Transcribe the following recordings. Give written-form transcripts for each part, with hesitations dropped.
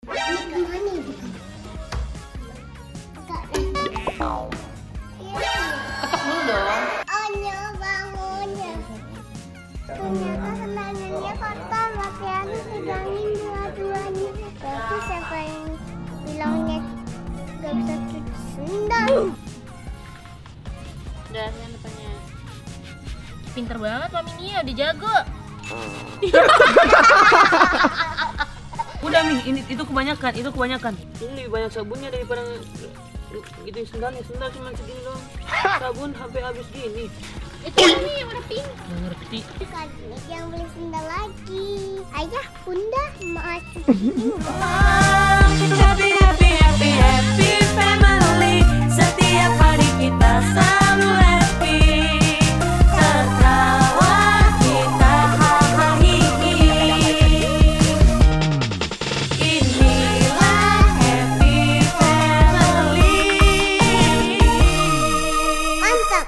Ini kemana itu? Ketok dulu dong. Onyo bangunnya. Ternyata sendalnya kotor, pakaiannya pegangin dua-duanya. Berarti siapa yang bilangnya gak bisa cuci sendal? Udah, yang depannya. Pinter banget Mami Nia, udah jago. Udah Mi, itu kebanyakan, Ini lebih banyak sabunnya daripada itu sendalnya. Sendal cuma segini doang. Sabun sampai habis gini. Itu ini yang warna pink. Nggak ngerti. Kali jangan beli sendal lagi. Ayah, bunda, mau cuci. Happy, happy, happy, happy family. Setiap hari kita selalu happy. Tertawa kita hahaha. Inilah happy family. Mantap.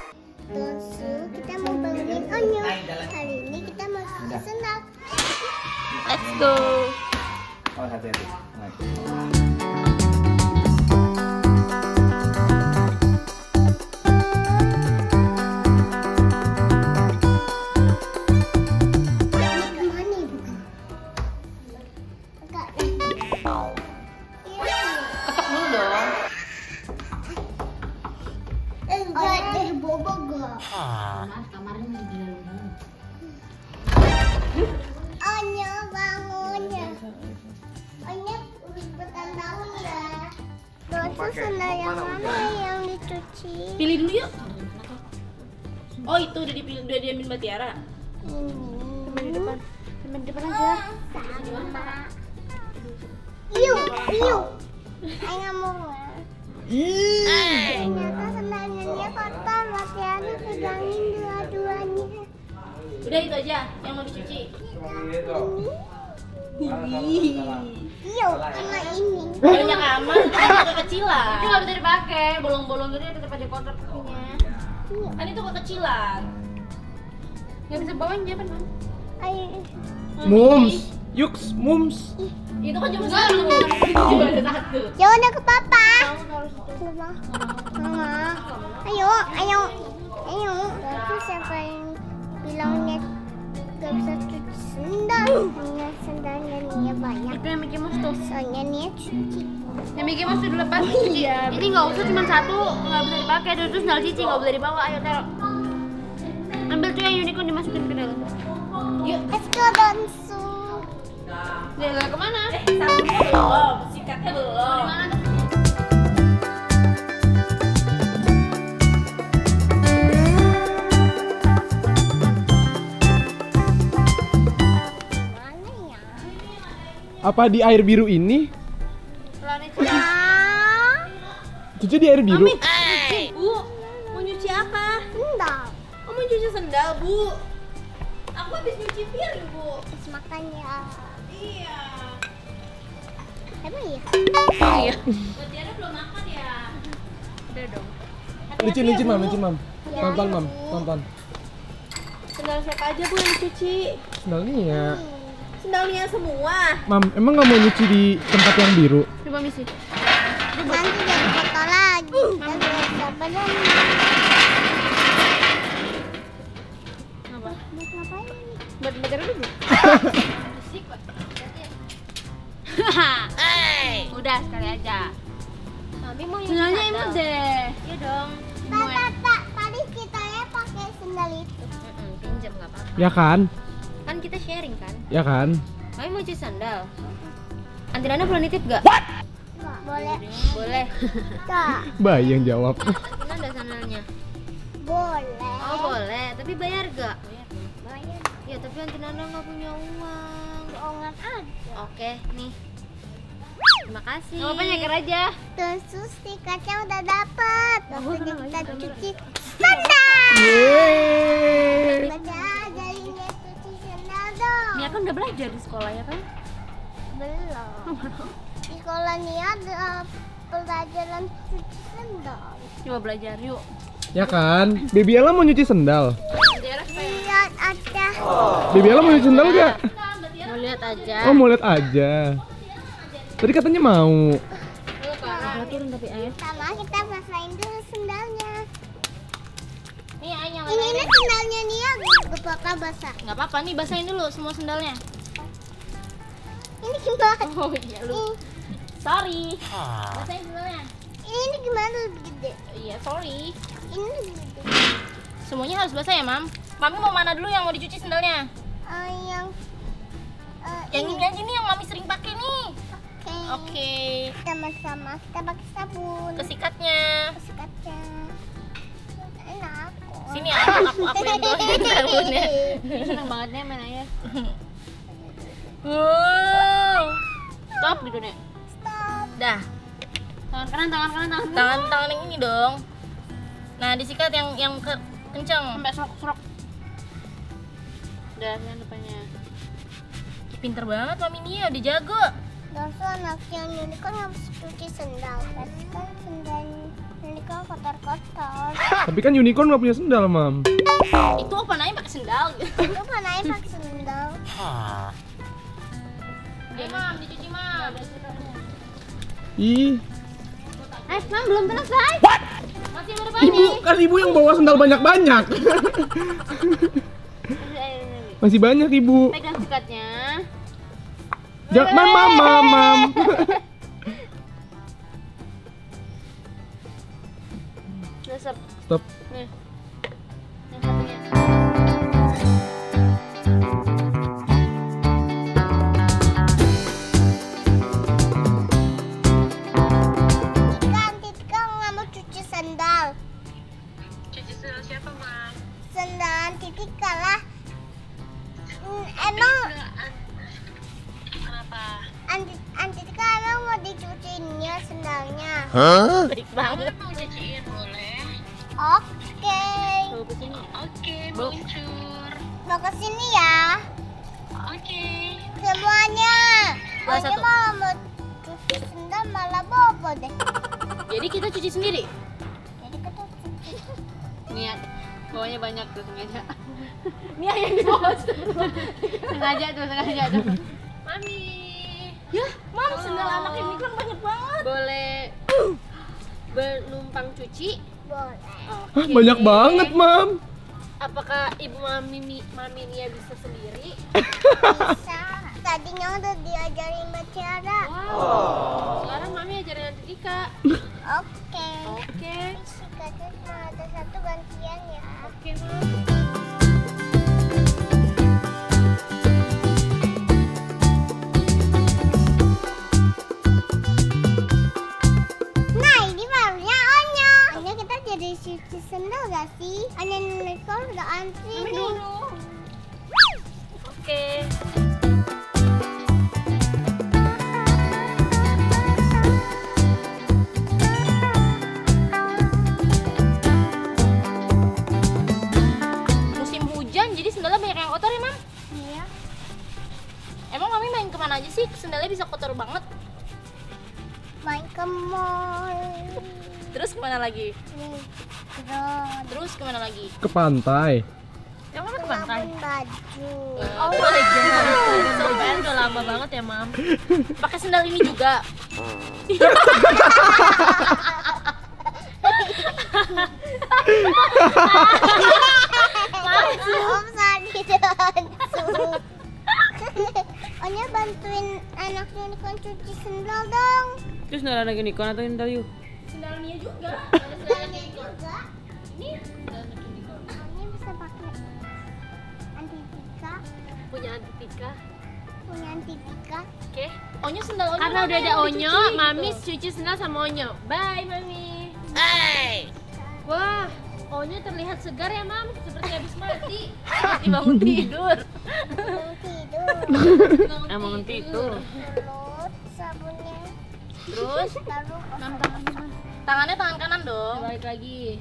Terus kita mau bangunin Onyo. Hari ini kita mau cuci sendal. Let's go. Oh, hati-hati. Ini kemana ibu? Enggak. Ketok dulu dong. Enggak deh, bobo gak. Onyo bangunnya. Onyo urutan tahun ya. Terus sendal yang mana yang dicuci? Pilih dulu yuk. Oh itu udah dipilih, udah diambil Mbak Tiara. Temen di depan. Temen di depan aja. Sama. Yuk, yuk. Ayo nggak mau. Ternyata sendalnya dia kotor, pakaiannya pegangin dua-duanya. Udah itu aja yang mau dicuci. Yuk, sama ini. Banyak amat, itu kekecilan. Itu nggak bisa dipakai, bolong-bolong gini tetap aja kotor kakinya. Kan itu kekecilan. Nggak bisa bawain dia kan? Ayo. Mums, yuks, mums. Itu kan cuma satu. Cuma ada satu. Ya udah ke papa. Kamu taruh situ. Mama. Ayo, ayo. Ayo. Berarti siapa yang bilangnya gak bisa cuci sendal? Hanya sendalnya Nia banyak. Itu yang Mickey Mouse tuh. Soalnya Nia cuci. Yang Mickey Mouse udah lepas cuci. Ini nggak usah cuma satu, nggak bisa dipakai. Terus sendal Cici nggak boleh dibawa. Ayo taruh. Ambil tuh yang unicorn dimasukin ke dalam. Yuk. Let's go Donsu. Dia kemana? Sabunnya belum, sikatnya belum. Dimana tuh? Mana ya? Apa di air biru ini? Planet Ah, Cuci di air biru. Bu, mau nyuci apa? sendal. Oh, mau nyuci sendal, Bu. Aku habis nyuci piring, Bu. Terus makan ya. Iya. Emang iya? Iya. Tiara belum makan ya? Udah dong. Licin, mam, mam. Tonton, mam, tonton. Sendal siapa aja, Bu, yang dicuci? Sendal Nia. Sendalnya semua. Mam, emang nggak mau nyuci di tempat yang biru? Coba misi. Nanti jadi foto lagi. Dan siapa dan Apa? buat ngapain? Buat baca dulu. Musik, Pak. Udah sekali aja. Mami mau nyuci sendalnya imut deh. Iya dong. Tak. Tadi kita ya pakai sendal itu. Pinjam nggak apa-apa. Ya kan? Kan kita sharing kan. Ya kan? Mami mau cuci sandal. Anti Nana boleh nitip gak? Nggak boleh. Boleh. Tak. Bayi yang jawab. Mana ada sandalnya? Boleh. Oh boleh, tapi bayar gak? Bayar. Ya tapi Anti Nana nggak punya uang. Bohongan aja. Oke, nih. Terima kasih. Nggak apa-apa nyeker aja. Terus tiketnya udah dapet. Waktunya kita cuci sendal. Yeay. Baca jadinya cuci sendal dong. Mia kan udah belajar di sekolah ya kan? Belum. Di sekolah ini ada pelajaran cuci sendal. Coba belajar yuk. Ya kan? Baby Ella mau nyuci sendal. Lihat ada. Baby Ella mau nyuci sendal gak? Mau lihat aja. Oh, mau lihat aja. Tadi katanya mau. Turun tapi ayah. Sama kita basahin dulu sendalnya. Nih ayah yang Ini sendalnya Nia bakal basah. nggak apa-apa nih basahin dulu semua sendalnya. Ini gimana? Oh iya lu. Sorry. Basahin sendalnya. Ini gimana lebih gede? Iya sorry. Ini lebih gede. Semuanya harus basah ya mam. Mami mau mana dulu yang mau dicuci sendalnya? Yang ini aja nih yang mami sering pakai nih. Oke. Sama-sama kita pakai sabun. Kesikatnya. Sikatnya. Enak. Sini aku yang doain sabunnya. Senang banget nih main ayah. Wow. Stop gitu nek. Stop. Dah. Tangan kanan. Tangan yang ini dong. Nah, disikat yang kencang. Sampai serok. Udah, yang depannya. Pinter banget Mami Nia, udah jago. Dosa anaknya unicorn harus cuci sendal. Tapi kan sendal unicorn kotor-kotor. Tapi kan unicorn nggak punya sendal, Mam. Itu apa namanya pakai sendal? Itu panain pakai sendal. Ayo Mam, dicuci Mam. Ih, Mam belum selesai. Masih berapa ibu kan ibu yang bawa sendal banyak-banyak. Masih banyak ibu. Pegang sikatnya. Jangan, mam. Stop. Stop. Nih. Yang satunya. Titika nggak mau cuci sendal. Cuci sendal siapa, Mam? Sendal Titika lah. Emang Kenapa? Titika emang mau dicuciinnya sendalnya. Baik banget. Mau cuciin boleh? Oke. Bawa ke sini. Oke, meluncur. Mau ke sini ya. Oke. Semuanya. Salah Pokoknya satu. malah mau cuci sendal malah bobo deh. Jadi kita cuci sendiri. Jadi kita cuci. Niat. Bawanya banyak tuh sengaja. Nia yang di bawah sengaja tuh. Mami. Ya, Mam, sendal anak ini kan banyak banget. Boleh bernumpang cuci? Boleh. Hah, banyak banget, Mam. Apakah ibu Mami Nia bisa sendiri? Bisa. Tadinya udah diajarin bicara. Wow. Sekarang Mami ajarin nanti Tika. Oke. Oke. Sikatnya cuma ada satu gantian ya. Oke, Mam. Nah, ini barunya Onyo. Ini kita jadi cuci sendal gak sih? Onyo unicorn udah antri nih. Oke. Musim hujan jadi sendalnya banyak yang kotor ya, Mam? Iya. Emang Mami main kemana aja sih? Sendalnya bisa kotor banget. Main ke mall. Terus kemana lagi? Nih. Terus kemana lagi? Ke pantai. Yang mana ke Labuin baju. Oh my god. Sampai udah lama banget ya, Mam. Pakai sendal ini juga. Om Sadi dansu. Onyo bantuin anak unicorn cuci sendal dong. Terus nggak ada unicorn atau Intel yuk? Sendal Nia juga. Sendalnya juga. Ini sendal unicorn. Onyo bisa pakai antitika. Punya Aunty Tika. Punya antitika. Oke. Onyo sendal Onyo. Karena mana udah ada yang Onyo, dicuci Mami gitu? cuci sendal sama Onyo. Bye, Mami. Hey. Wah, Onyo terlihat segar ya, Mam. Seperti habis mati. Seperti bangun tidur. Belum tidur. Emang itu. Mulut sabunnya. Terus Lalu Mam, tangannya tangan kanan dong. Balik lagi.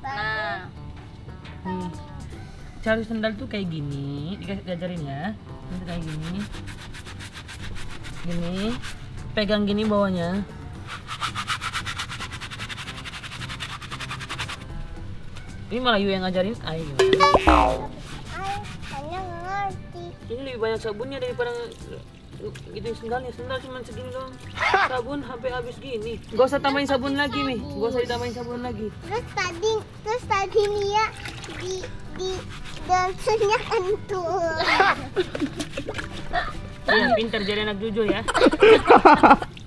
Nah, Nih. Cari sendal tuh kayak gini, diajarin ya. Nanti kayak gini. Gini. Pegang gini bawahnya. Ini malah Yu yang ngajarin. Ayo. Hanya nggak ngerti. Ini lebih banyak sabunnya daripada itu sendalnya, sendal cuma segini doang. Sabun sampai habis gini. Gak usah tambahin sabun lagi, Mi. Gak usah ditambahin sabun lagi. Terus tadi Nia di dansnya kentul. Iya, pintar jadi anak jujur ya.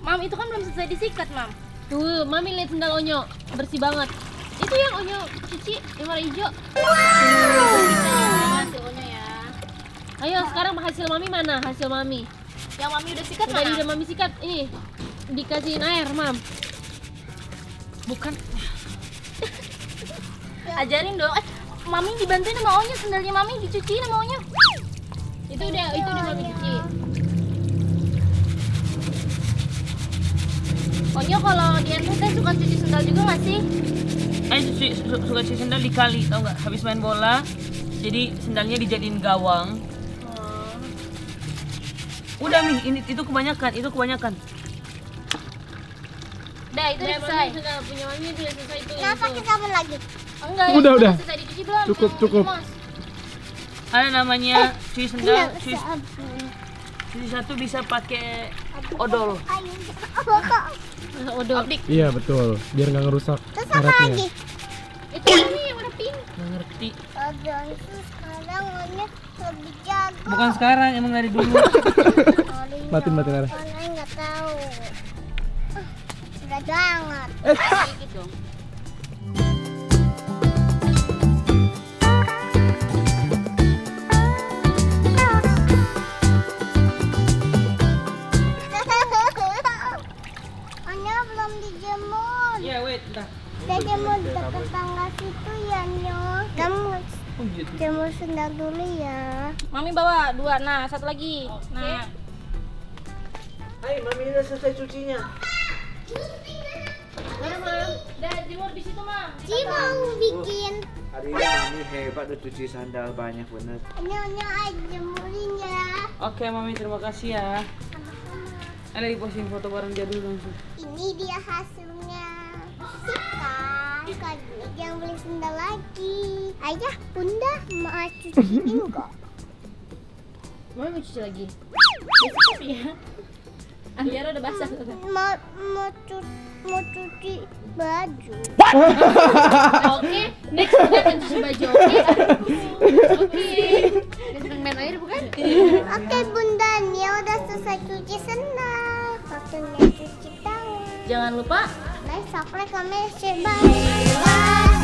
Mam, itu kan belum selesai disikat, Mam. Tuh, Mami lihat sendal Onyo, bersih banget. Itu yang Onyo cuci, yang warna hijau. Hasil Onyo ya. Ayo, sekarang hasil Mami mana? Hasil Mami. Yang Mami udah sikat Tadi mana? udah Mami sikat, ini dikasihin air, Mam. Bukan. Ajarin dong. Mami dibantuin sama Onyo, sendalnya Mami dicuciin sama Onyo. Itu udah Mami cuci. Onyo kalau di NTT suka cuci sendal juga nggak sih? Suka cuci sendal di kali, tau nggak? Habis main bola, jadi sendalnya dijadiin gawang. Udah, Mi, itu kebanyakan, itu kebanyakan. Udah, itu udah selesai. Mami sudah punya Mami itu udah selesai itu. Kenapa kita sabun lagi? Enggak, Udah. yang selesai dicuci belum? Cukup. Ada namanya cuci sendal, cuci Sabun. satu bisa pakai odol. Ayo. Odol. Iya betul, biar nggak ngerusak Terus apa karetnya. lagi? Itu Mami yang warna pink. Nggak ngerti. Sabun itu sekarang Nia lebih jago. Bukan sekarang, emang dari dulu. Matiin Ara. Karena nggak tahu. Udah banget. Dikit dong. Anya belum dijemur. Iya, wait, bentar. Udah jemur dekat tangga situ ya, Nyo. Kamu Oh gitu. jemur sendal dulu ya. Mami bawa 2, nah 1 lagi. Nah, Hai, Mami udah selesai cucinya. Mana, Mam? Udah jemur di situ, Mam. Ci mau bikin. Hari ini Mami hebat udah cuci sandal banyak bener. Nyonya aja jemurin ya. Oke, Mami, terima kasih ya. Ada di posting foto bareng jadul langsung. Ini dia hasilnya. Kan, kalau jangan beli sendal lagi. Ayah, bunda mau cuciin kok. Mami mau cuci lagi. Besok ya. Antiara udah basah tuh. Mau cuci baju. Oke, next kita akan cuci baju, oke? Oke. dia sedang main air bukan? Oke, bunda Nia udah selesai cuci sendal. Waktunya cuci tangan. Jangan lupa Like, subscribe, comment, share, bye.